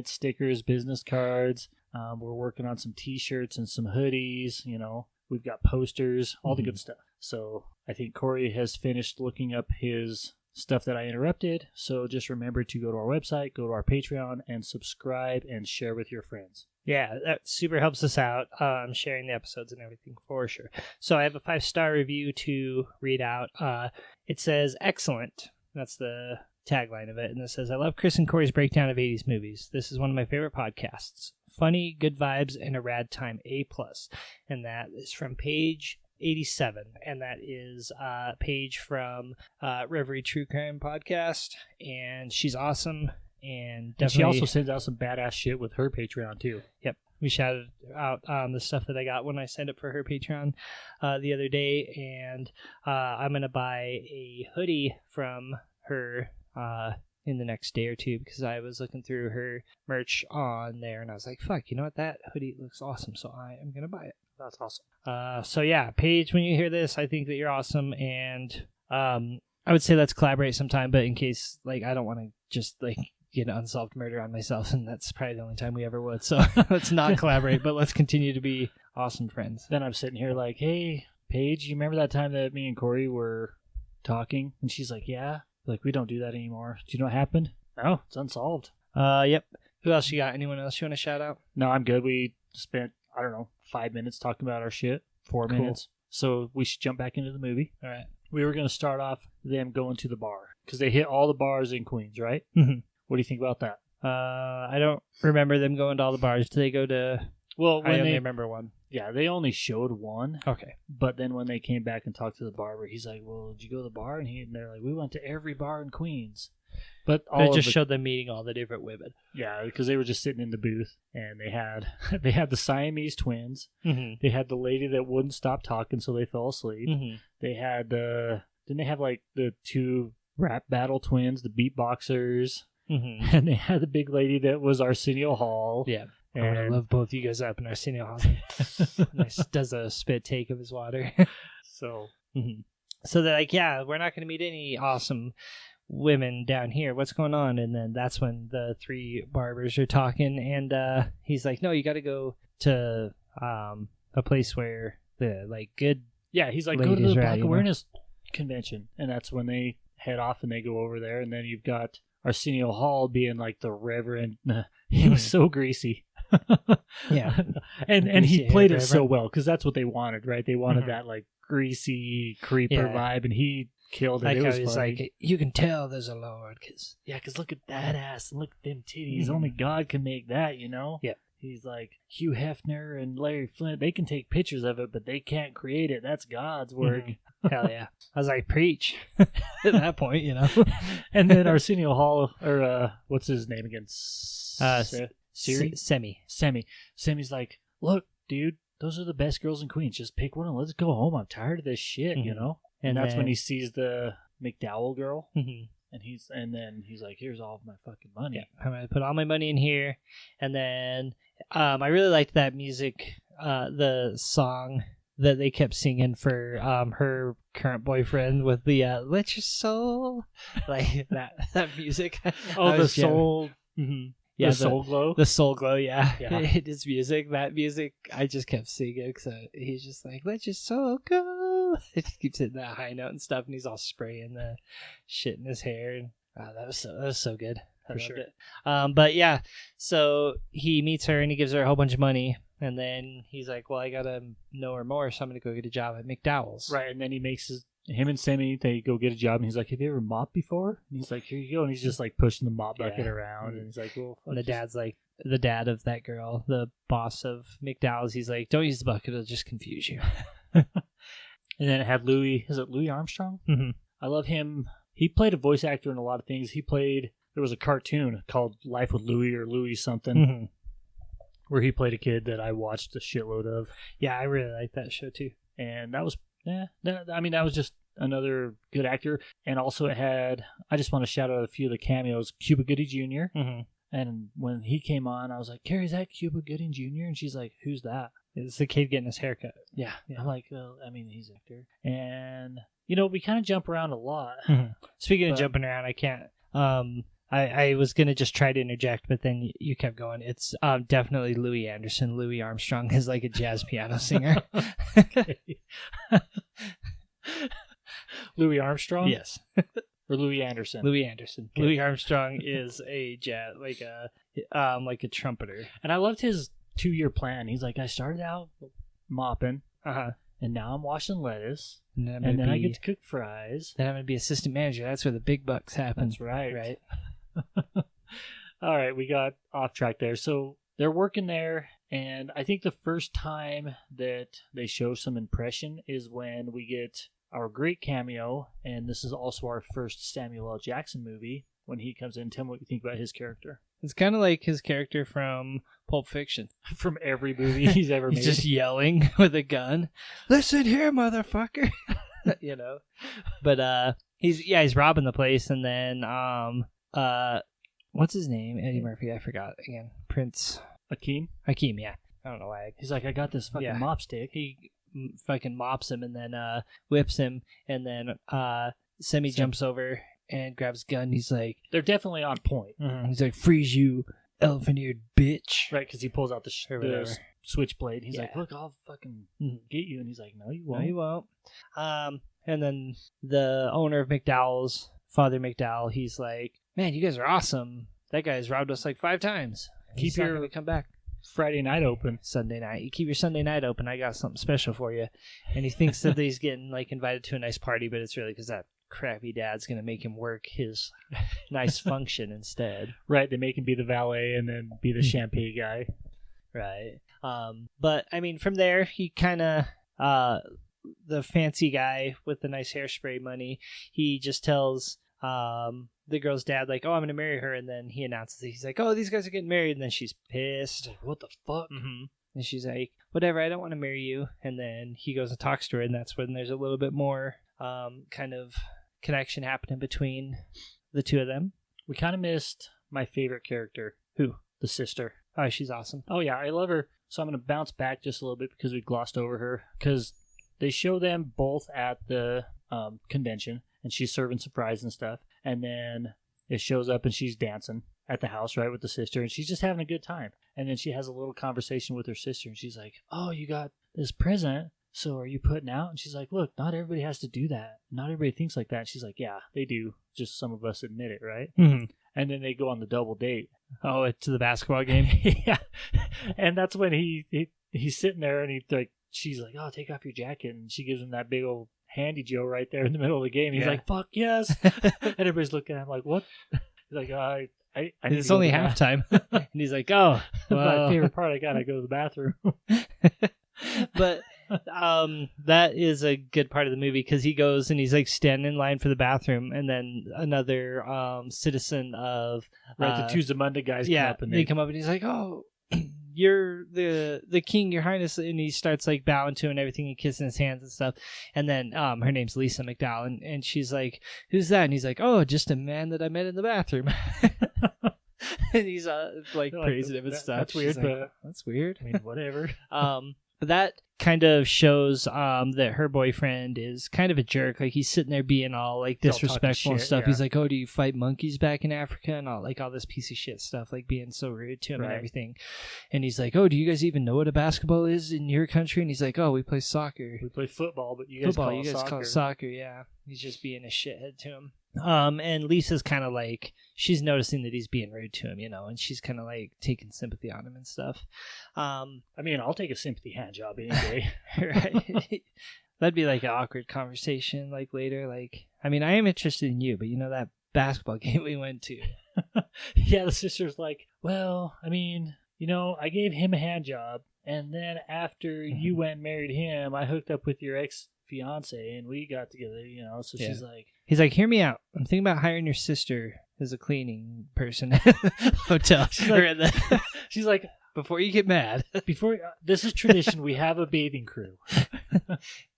stickers, business cards. We're working on some T-shirts and some hoodies. You know, we've got posters, all the good stuff. So I think Corey has finished looking up his stuff that I interrupted. So just remember to go to our website, go to our Patreon, and subscribe and share with your friends. Yeah, that super helps us out, sharing the episodes and everything for sure. So I have a 5-star review to read out. It says, excellent. That's the tagline of it. And it says, I love Chris and Corey's breakdown of 80s movies. This is one of my favorite podcasts. Funny, good vibes, and a rad time, A+. And that is from page 87, and that is Paige from Reverie True Crime Podcast, and she's awesome, and definitely... she also sends out some badass shit with her Patreon too. Yep, we shouted out the stuff that I got when I signed up for her Patreon the other day, and I'm gonna buy a hoodie from her in the next day or two, because I was looking through her merch on there, and I was like, fuck, you know what, that hoodie looks awesome, so I am gonna buy it. That's awesome. So yeah, Paige, when you hear this, I think that you're awesome, and I would say let's collaborate sometime, but in case, like, I don't want to just, like, get an unsolved murder on myself, and that's probably the only time we ever would, so let's not collaborate, but let's continue to be awesome friends. Then I'm sitting here like, hey, Paige, you remember that time that me and Corey were talking? And she's like, yeah. Like, we don't do that anymore. Do you know what happened? No, it's unsolved. Yep. Who else you got? Anyone else you want to shout out? No, I'm good. We spent, 5 minutes talking about our shit. 4 minutes. So we should jump back into the movie. All right. We were going to start off them going to the bar, because they hit all the bars in Queens, right? Mm-hmm. What do you think about that? I don't remember them going to all the bars. Do they go to... Well, I only remember one. Yeah, they only showed one. Okay. But then when they came back and talked to the barber, he's like, well, did you go to the bar? And they're like, we went to every bar in Queens. But it just showed them meeting all the different women. Yeah, because they were just sitting in the booth, and they had the Siamese twins. Mm-hmm. They had the lady that wouldn't stop talking, so they fell asleep. Mm-hmm. They had didn't they have like the 2 rap battle twins, the beatboxers, mm-hmm. and they had the big lady that was Arsenio Hall. Yeah. And I love both you guys up in Arsenio Hall. Nice, does a spit take of his water. So, mm-hmm. So they're like, yeah, we're not going to meet any awesome women down here. What's going on? And then that's when the 3 barbers are talking, and he's like, no, you got to go to a place where the good he's like, go to the Black right, Awareness Convention, and that's when they head off and they go over there, and then you've got Arsenio Hall being like the reverend. He was so greasy. Yeah. and he played it so well, because that's what they wanted, right? They wanted that like greasy creeper vibe, and he killed it. Like, it was funny. Like, you can tell there's a Lord, because look at that ass and look at them titties. Only God can make that, you know? Yeah. he's like, Hugh Hefner and Larry Flint, they can take pictures of it, but they can't create it. That's God's work. Hell yeah. I was like, preach. At that point, you know. And then Arsenio Hall, or what's his name again? Siri? Semi's like, look, dude, those are the best girls in Queens. Just pick one and let's go home. I'm tired of this shit, you know? And that's when he sees the McDowell girl. And then he's like, here's all of my fucking money. Yeah, I'm going to put all my money in here. And then I really liked that music, the song that they kept singing for her current boyfriend with the Let Your Soul, like that music. Oh, the soul. Yeah, the Soul Glow. The Soul Glow, yeah. It is music. That music, I just kept singing because he's just like, let your soul go. It keeps hitting that high note and stuff, and he's all spraying the shit in his hair. And that was so good. I loved it. But yeah, so he meets her and he gives her a whole bunch of money. And then he's like, well, I got to know her more, so I'm going to go get a job at McDowell's. Right, and then he makes him and Semi, they go get a job, and he's like, have you ever mopped before? And he's like, here you go. And he's just like pushing the mop bucket around. And he's like, well, and the dad's like, the dad of that girl, the boss of McDowell's, he's like, don't use the bucket, it'll just confuse you. And then it had Louis, is it Louis Armstrong? I love him. He played a voice actor in a lot of things. There was a cartoon called Life with Louis or Louis something, where he played a kid that I watched a shitload of. Yeah, I really like that show too. And that was, that was just another good actor. And also it had, I just want to shout out a few of the cameos, Cuba Gooding Jr. And when he came on, I was like, Carrie, is that Cuba Gooding Jr.? And she's like, who's that? It's the kid getting his haircut. Yeah. I'm like, well, I mean, he's an actor. And, we kind of jump around a lot. Speaking of jumping around, I can't. I was going to just try to interject, but then you kept going. It's definitely Louis Anderson. Louis Armstrong is like a jazz piano singer. Louis Armstrong? Yes. Or Louis Anderson? Louis Anderson. Okay. Louis Armstrong is a jazz, like a trumpeter. And I loved his 2-year plan. He's like, I started out mopping, and now I'm washing lettuce, and then I get to cook fries. Then I'm going to be assistant manager. That's where the big bucks happen. That's right. Right. All right, we got off track there. So they're working there, and I think the first time that they show some impression is when we get our great cameo, and this is also our first Samuel L. Jackson movie, when he comes in. Tell me what you think about his character. It's kind of like his character from Pulp Fiction. From every movie he's ever made. He's just yelling with a gun. Listen here, motherfucker. But he's robbing the place, and then what's his name? Eddie Murphy. I forgot again. Prince Hakeem, yeah. I don't know why. He's like, I got this fucking mop stick. He fucking mops him and then whips him, and then Semi jumps over and grabs a gun. He's like, they're definitely on point. He's like, freeze you, elephant-eared bitch. Right, because he pulls out the switchblade. He's like, look, I'll fucking get you. And he's like, no, you won't. No, you won't. And then the owner of McDowell's, Father McDowell, he's like, man, you guys are awesome. That guy's robbed us like 5 times. Keep your gonna come back. Friday night open. Sunday night. You keep your Sunday night open. I got something special for you. And he thinks that he's getting like invited to a nice party, but it's really because that crappy dad's going to make him work his nice function instead. Right. They make him be the valet and then be the champagne guy. Right. But I mean, from there, he kind of, the fancy guy with the nice hairspray money, he just tells the girl's dad, like, oh, I'm going to marry her. And then he announces that he's like, oh, these guys are getting married. And then she's pissed. Like, what the fuck? And she's like, whatever, I don't want to marry you. And then he goes and talks to her. And that's when there's a little bit more kind of connection happening between the two of them. We kind of missed my favorite character. Who? The sister. Oh, she's awesome. Oh, yeah, I love her. So I'm going to bounce back just a little bit because we glossed over her. Because they show them both at the convention, and she's serving surprise and stuff. And then it shows up, and she's dancing at the house, right, with the sister, and she's just having a good time. And then she has a little conversation with her sister, and she's like, oh, you got this present, so are you putting out? And she's like, look, not everybody has to do that. Not everybody thinks like that. And she's like, yeah, they do. Just some of us admit it, right? And then they go on the double date. Oh, to the basketball game? Yeah. And that's when he's sitting there, and she's like, oh, take off your jacket. And she gives him that big old handy Joe right there in the middle of the game. He's like, fuck yes. And everybody's looking at him like, what? He's like, I I need It's to go only to the halftime. And he's like, oh, My well. favorite part, I gotta go to the bathroom. But that is a good part of the movie because he goes and he's like standing in line for the bathroom, and then another citizen of Right, the two Zamunda guys come up and they come up and he's like, oh, you're the king, your highness, and he starts like bowing to him and everything and kissing his hands and stuff. And then her name's Lisa McDowell, and she's like, who's that? And he's like, oh, just a man that I met in the bathroom. And he's like praising him and stuff. That's weird, She's like, but that's weird. I mean, whatever. But that kind of shows that her boyfriend is kind of a jerk. Like he's sitting there being all like He's all talking disrespectful and shit, stuff. yeah. He's like, "Oh, do you fight monkeys back in Africa?" and all this piece of shit stuff, like being so rude to him and Right. everything. And he's like, "Oh, do you guys even know what a basketball is in your country?" And he's like, "Oh, we play soccer." We play football, but you guys Football, call you it guys soccer. call it soccer, yeah. He's just being a shithead to him. And Lisa's kind of like, she's noticing that he's being rude to him, and she's kind of like taking sympathy on him and stuff. I mean, I'll take a sympathy hand job any day. Right. That'd be like an awkward conversation, like later. Like, I mean, I am interested in you, but that basketball game we went to. Yeah, the sister's like, well, I mean, I gave him a hand job, and then after you went and married him, I hooked up with your ex-fiance, and we got together, so Yeah. she's like... He's like, hear me out. I'm thinking about hiring your sister as a cleaning person at the hotel. She's like- Or at the- She's like, before you get mad. before this is tradition, we have a bathing crew.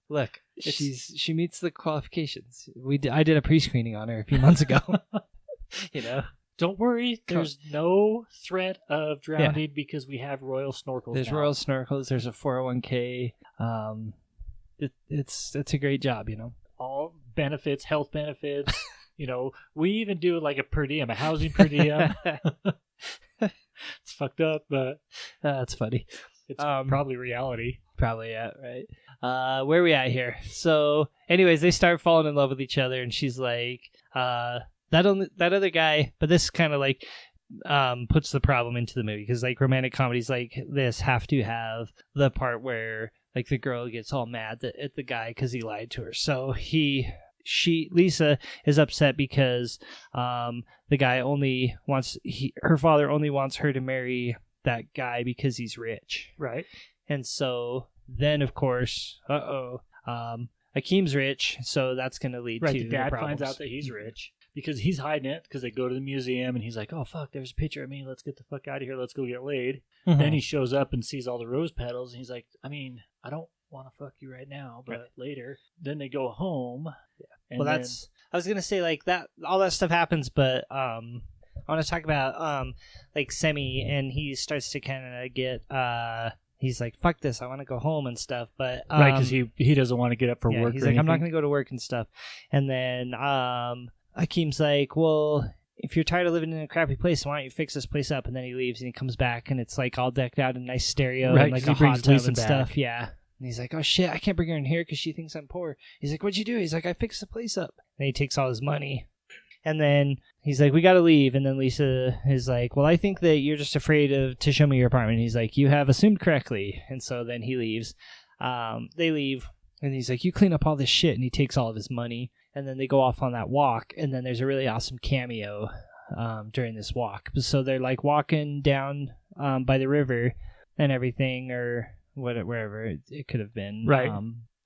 Look, she meets the qualifications. I did a pre-screening on her a few months ago. Don't worry, there's no threat of drowning because we have royal snorkels. There's now. royal snorkels. There's a 401k. It's a great job, All benefits, health benefits. We even do like a per diem, a housing per diem. It's fucked up, but That's funny. it's probably reality. Probably, yeah, right. Where are we at here? So, anyways, they start falling in love with each other, and she's like, that other guy, but this kind of like puts the problem into the movie because like romantic comedies like this have to have the part where like the girl gets all mad at the guy because he lied to her. So Lisa is upset because the guy her father only wants her to marry that guy because he's rich. Right. And so then, of course, Akeem's rich, so that's going to lead Right. to The dad problems. finds out that he's rich because he's hiding it because they go to the museum and he's like, oh, fuck, there's a picture of me. Let's get the fuck out of here. Let's go get laid. Mhm. Then he shows up and sees all the rose petals and he's like, I mean, I don't want to fuck you right now, but later. Then they go home. Yeah. And Well, I was going to say like that, all that stuff happens, but I want to talk about like Semi, and he starts to kind of get he's like, fuck this, I want to go home and stuff, but right, because he doesn't want to get up for work. he's or like, I'm not anything. going to go to work and stuff. And then Akeem's like, well, if you're tired of living in a crappy place, why don't you fix this place up? And then he leaves and he comes back and it's like all decked out in nice stereo Right, and like 'cause a he brings hot tub Lisa and back. stuff. Yeah. And he's like, oh shit, I can't bring her in here because she thinks I'm poor. He's like, what'd you do? He's like, I fixed the place up. And he takes all his money. And then he's like, we got to leave. And then Lisa is like, well, I think that you're just afraid to show me your apartment. And he's like, you have assumed correctly. And so then he leaves. They leave. And he's like, you clean up all this shit. And he takes all of his money. And then they go off on that walk. And then there's a really awesome cameo during this walk. So they're like walking down by the river and everything, or wherever it could have been. Right.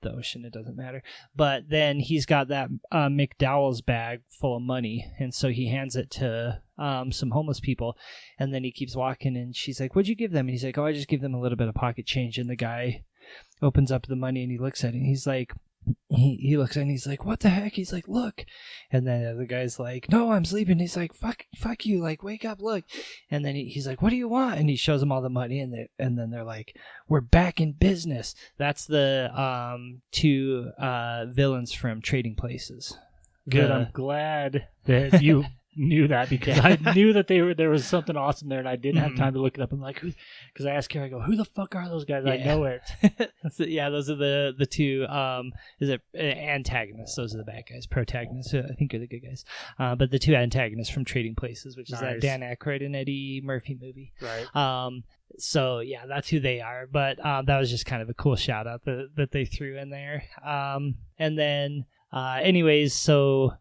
The ocean, it doesn't matter. But then he's got that McDowell's bag full of money, and so he hands it to some homeless people, and then he keeps walking, and she's like, what'd you give them? And he's like, oh, I just give them a little bit of pocket change. And the guy opens up the money and he looks at it and he's like, he looks at it and he's like, what the heck? He's like, look. And then the guy's like, no, I'm sleeping. He's like, fuck you, like, wake up, look. And then he's like, what do you want? And he shows them all the money, and then they're like, we're back in business. That's the two villains from Trading Places. Good. I'm glad that you knew that because I knew that there was something awesome there, and I didn't have time to look it up. I'm like, because I asked Carrie, I go, who the fuck are those guys? Yeah. I know it. So, yeah, those are the two. Is it antagonists? Those are the bad guys. Protagonists, I think, are the good guys. But the two antagonists from Trading Places, which is that Nice. Dan Aykroyd and Eddie Murphy movie. Right. So yeah, that's who they are. But that was just kind of a cool shout out that they threw in there. And then, anyways, so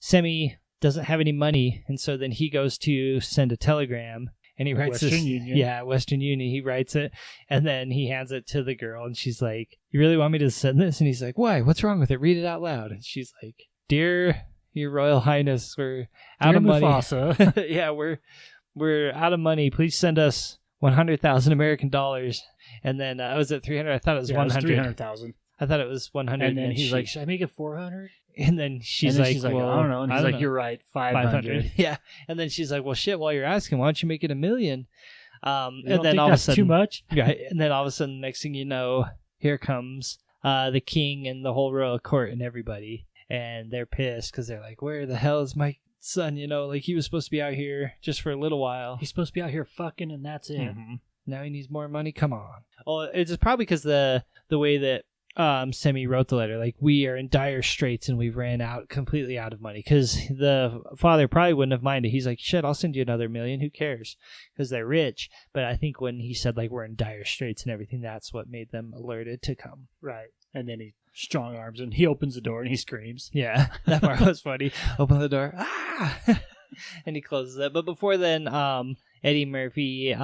Semi doesn't have any money, and so then he goes to send a telegram. And he writes Western Union. Yeah, Western Union. He writes it, and then he hands it to the girl, and she's like, "You really want me to send this?" And he's like, "Why? What's wrong with it? Read it out loud." And she's like, "Dear Your Royal Highness, we're out of money. Mufasa. Yeah, we're out of money. Please send us 100,000 American dollars." And then was it 300? I thought it was 100. 300,000. I thought it was 100. And then he's like, "Should I make it 400?" and then she's like, "Well, "I don't know." And he's like, "You're right, 500." Yeah. And then she's like, "Well, shit, while you're asking, why don't you make it $1 million?" And then all of a sudden, too much. Right. And then all of a sudden, next thing you know, here comes the king and the whole royal court and everybody. And they're pissed because they're like, "Where the hell is my son? You know, like he was supposed to be out here just for a little while. He's supposed to be out here fucking, and that's it." Mm-hmm. Now he needs more money. Come on. Oh, it's probably because the way that Semi wrote the letter, like, we are in dire straits and we've ran completely out of money, because the father probably wouldn't have minded. He's like, "Shit, I'll send you another $1 million. Who cares?" Because they're rich. But I think when he said, like, we're in dire straits and everything, that's what made them alerted to come. Right. And then he strong arms and he opens the door and he screams. Yeah, that part was funny. Open the door. Ah! And he closes it. But before then, Eddie Murphy,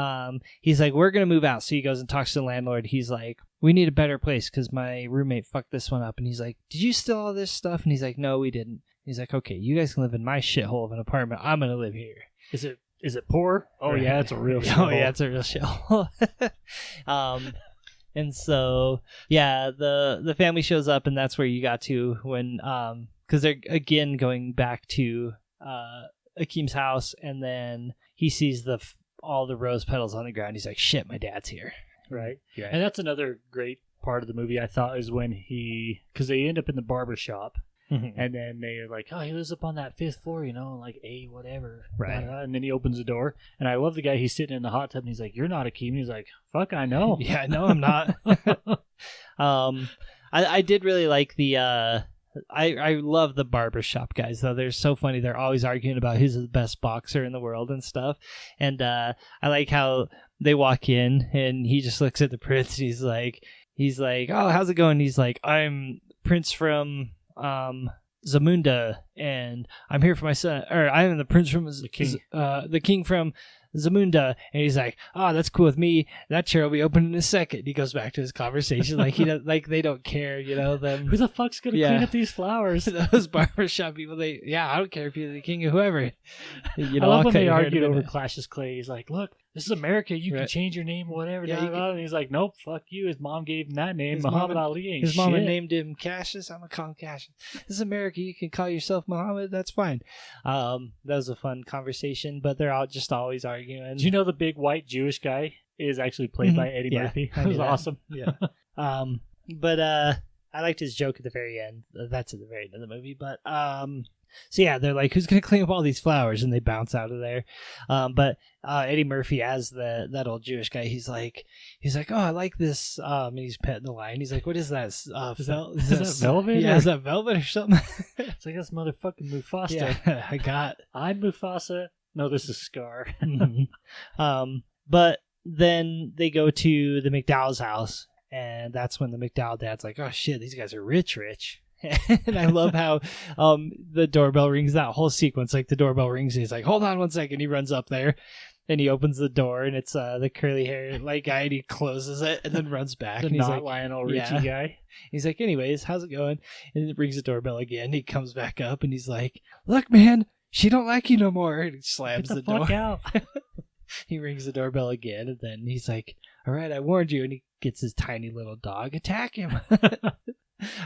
he's like, "We're going to move out." So he goes and talks to the landlord. He's like, "We need a better place because my roommate fucked this one up." And he's like, "Did you steal all this stuff?" And he's like, "No, we didn't." He's like, "Okay, you guys can live in my shithole of an apartment. I'm going to live here." Is it poor? Oh, Right. yeah, it's a real shithole. Oh, yeah, it's a real shithole. And so, yeah, the family shows up, and that's where you got to when, because they're, again, going back to Akeem's house, and then he sees all the rose petals on the ground. He's like, "Shit, my dad's here." Right. Yeah. And that's another great part of the movie, I thought, is when because they end up in the barber shop, and then they're like, "Oh, he lives up on that 5th floor, you know, like A whatever." Right. And then he opens the door, and I love the guy. He's sitting in the hot tub, and he's like, "You're not Akeem." And he's like, "Fuck, I know." Yeah, no, I'm not. I did really like the I love the barbershop guys, though. They're so funny. They're always arguing about who's the best boxer in the world and stuff. And I like how they walk in and he just looks at the prince and he's like, "Oh, how's it going?" He's like, "I'm Prince from Zamunda, and I'm here for my son, or I am the prince from the king from Zamunda." And he's like, "Oh, that's cool with me. That chair will be open in a second." He goes back to his conversation like he does, like they don't care, you know. Them Who the fuck's gonna clean up these flowers? Those barbershop people. I don't care if you're the king or whoever. You know, I love I'll when cut they your hair argued in a over minute. Cassius Clay. He's like, "Look, this is America. You can Right. change your name, whatever." Yeah, you And he's like, "Nope, fuck you." His mom gave him that name. His Muhammad mama- Ali ain't His shit. mama named him Cassius. I'm gonna call him Cassius. This is America. You can call yourself Muhammad. That's fine. That was a fun conversation, but they're all just always arguing. Do you know the big white Jewish guy is actually played by Eddie Yeah, Murphy? I That knew was that. awesome. Yeah. But I liked his joke at the very end. That's at the very end of the movie. But so yeah, they're like, "Who's gonna clean up all these flowers?" And they bounce out of there. But Eddie Murphy as that old Jewish guy, he's like, "Oh, I like this." And he's petting the lion. He's like, "What is that? Is that velvet? Yeah, or- is that velvet or something?" It's like, that's motherfucking Mufasa. Yeah, I'm Mufasa. No, this is Scar. But then they go to the McDowell's house, and that's when the McDowell dad's like, "Oh shit, these guys are rich." And I love how the doorbell rings. That whole sequence, like the doorbell rings, and he's like, "Hold on 1 second." He runs up there, and he opens the door, and it's the curly hair like guy, and he closes it, and then runs back. The And he's not like, Lionel Richie yeah. guy. He's like, "Anyways, how's it going?" And it rings the doorbell again. He comes back up, and he's like, "Look, man, she don't like you no more." And he slams Get the door. fuck out. He rings the doorbell again, and then he's like, "All right, I warned you." And he gets his tiny little dog. Attack him.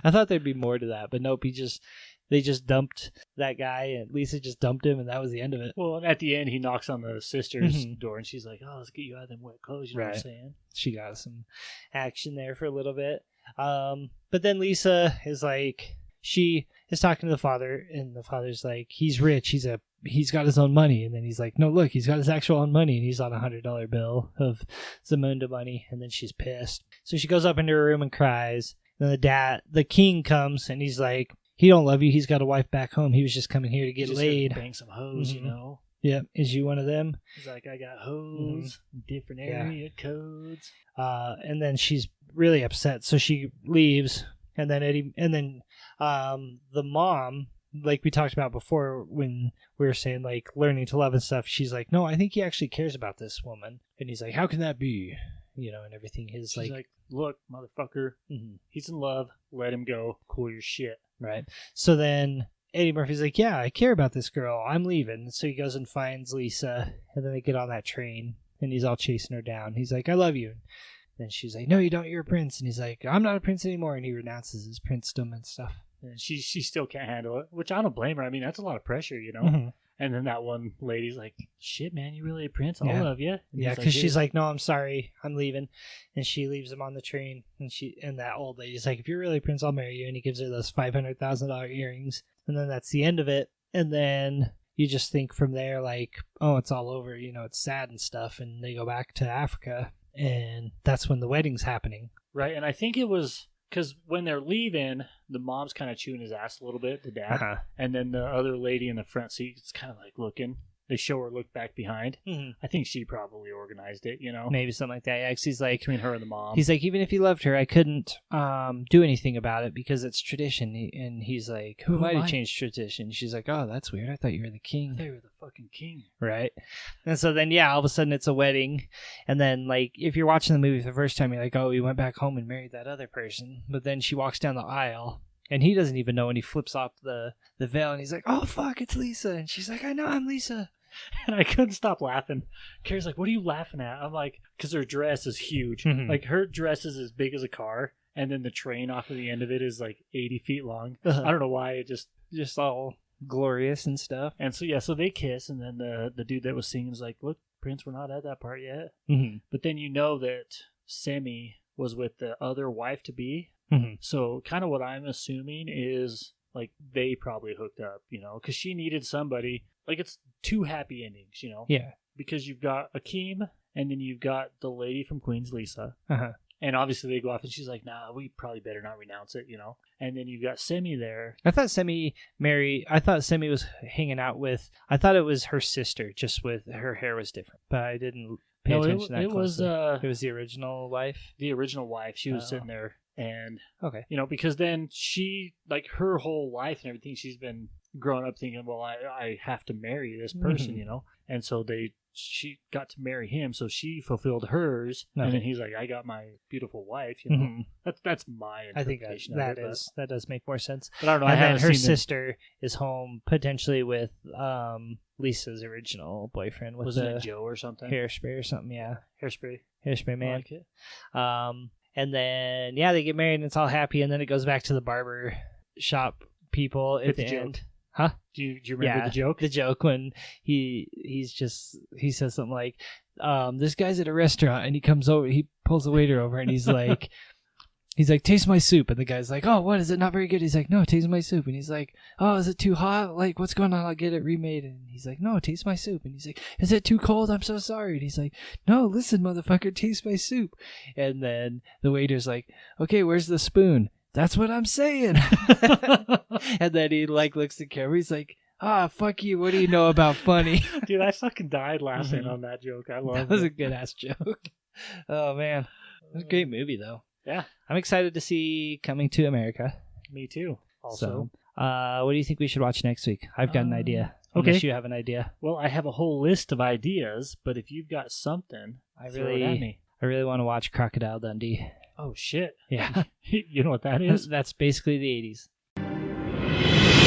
I thought there'd be more to that, but nope. They just dumped that guy, and Lisa just dumped him, and that was the end of it. Well, and at the end, he knocks on the sister's Mhm. door, and she's like, "Oh, let's get you out of them wet clothes." You know what I'm Right. saying? She got some action there for a little bit. But then Lisa is like, she is talking to the father, and the father's like, "He's rich. He's got his own money." And then he's like, "No, look, he's got his actual own money," and he's on $100 bill of Zamunda money. And then she's pissed, so she goes up into her room and cries. Then the king comes, and he's like, "He don't love you. He's got a wife back home. He was just coming here to get Just here to laid." bang some hoes, Mhm. you know. Yep. Is you one of them? He's like, "I got hoes, different Yeah. area codes." And then she's really upset, so she leaves. And then the mom, like we talked about before when we were saying like learning to love and stuff, she's like, no, I think he actually cares about this woman. And he's like, how can that be? You know, and everything. His She's like, look, motherfucker, he's in love. Let him go. Cool your shit. Right. So then Eddie Murphy's like, yeah, I care about this girl. I'm leaving. So he goes and finds Lisa, and then they get on that train, and he's all chasing her down. He's like, I love you. And then she's like, no, you don't. You're a prince. And he's like, I'm not a prince anymore. And he renounces his princedom and stuff. And she still can't handle it, which I don't blame her. I mean, that's a lot of pressure, you know? Mm-hmm. And then that one lady's like, shit, man, you really a prince? I Yeah. love you. Yeah, because she's like, no, I'm sorry. I'm leaving. And she leaves him on the train. And that old lady's like, if you're really a prince, I'll marry you. And he gives her those $500,000 earrings. And then that's the end of it. And then you just think from there, like, oh, it's all over. You know, it's sad and stuff. And they go back to Africa. And that's when the wedding's happening. Right, and I think it was because when they're leaving, the mom's kind of chewing his ass a little bit, the dad. Uh-huh. And then the other lady in the front seat is kind of like looking. They show her look back behind. Mm-hmm. I think she probably organized it, you know? Maybe something like that. Yeah, 'cause he's like, Between her and the mom. he's like, even if he loved her, I couldn't do anything about it because it's tradition. And he's like, who am I to change tradition? She's like, oh, that's weird. I thought you were the king. They were the fucking king. Right. And so then, yeah, all of a sudden it's a wedding. And then, like, if you're watching the movie for the first time, you're like, oh, he went back home and married that other person. But then she walks down the aisle. And he doesn't even know, and he flips off the veil, and he's like, oh, fuck, it's Lisa. And she's like, I know, I'm Lisa. And I couldn't stop laughing. Carrie's like, what are you laughing at? I'm like, because her dress is huge. Mhm. Like, her dress is as big as a car, and then the train off of the end of it is like 80 feet long. Uh-huh. I don't know why. It Just all glorious and stuff. And so, yeah, so they kiss, and then the dude that was singing is like, look, Prince, we're not at that part yet. Mm-hmm. But then you know that Semi was with the other wife-to-be. Mm-hmm. So kind of what I'm assuming is, like, they probably hooked up, you know, because she needed somebody. Like, it's two happy endings, you know? Yeah. Because you've got Akeem, and then you've got the lady from Queens, Lisa. Uh-huh. And obviously they go off, and she's like, nah, we probably better not renounce it, you know? And then you've got Semi there. I thought Semi was hanging out with, I thought it was her sister, just with her hair was different. But I didn't pay attention to that closely. It was the original wife? The original wife. She was sitting there. And, okay, you know, because then she, like, her whole life and everything, she's been growing up thinking, well, I have to marry this person, Mm-hmm. you know? And so she got to marry him, so she fulfilled hers. Okay. And then he's like, I got my beautiful wife, you know? Mm-hmm. That's my I think interpretation that does make more sense. But I don't know. And I then haven't her seen sister is home potentially with Lisa's original boyfriend with wasn't the it Joe or something? hairspray or something. Yeah, Hairspray. hairspray I man. like it. And then yeah, they get married and it's all happy. And then it goes back to the barber shop people at With the the joke. end. Huh? Do you remember the joke? The joke when he says something like, this guy's at a restaurant and he comes over, he pulls the waiter over and he's like, taste my soup. And the guy's like, oh, what, is it not very good? He's like, no, taste my soup. And he's like, oh, is it too hot? Like, what's going on? I'll get it remade. And he's like, no, taste my soup. And he's like, is it too cold? I'm so sorry. And he's like, no, listen, motherfucker, taste my soup. And then the waiter's like, okay, where's the spoon? That's what I'm saying. And then he like looks at the camera. He's like, fuck you. What do you know about funny? Dude, I fucking died laughing on that joke. I love That was it. a good ass joke. Oh man, it was a great movie though. Yeah, I'm excited to see Coming to America. me too. Also, So, what do you think we should watch next week? I've got an idea. okay. Unless you have an idea. well, I have a whole list of ideas, but if you've got something, throw it at me. I really want to watch Crocodile Dundee. Oh shit! Yeah, You know what that is? that's basically the 80s.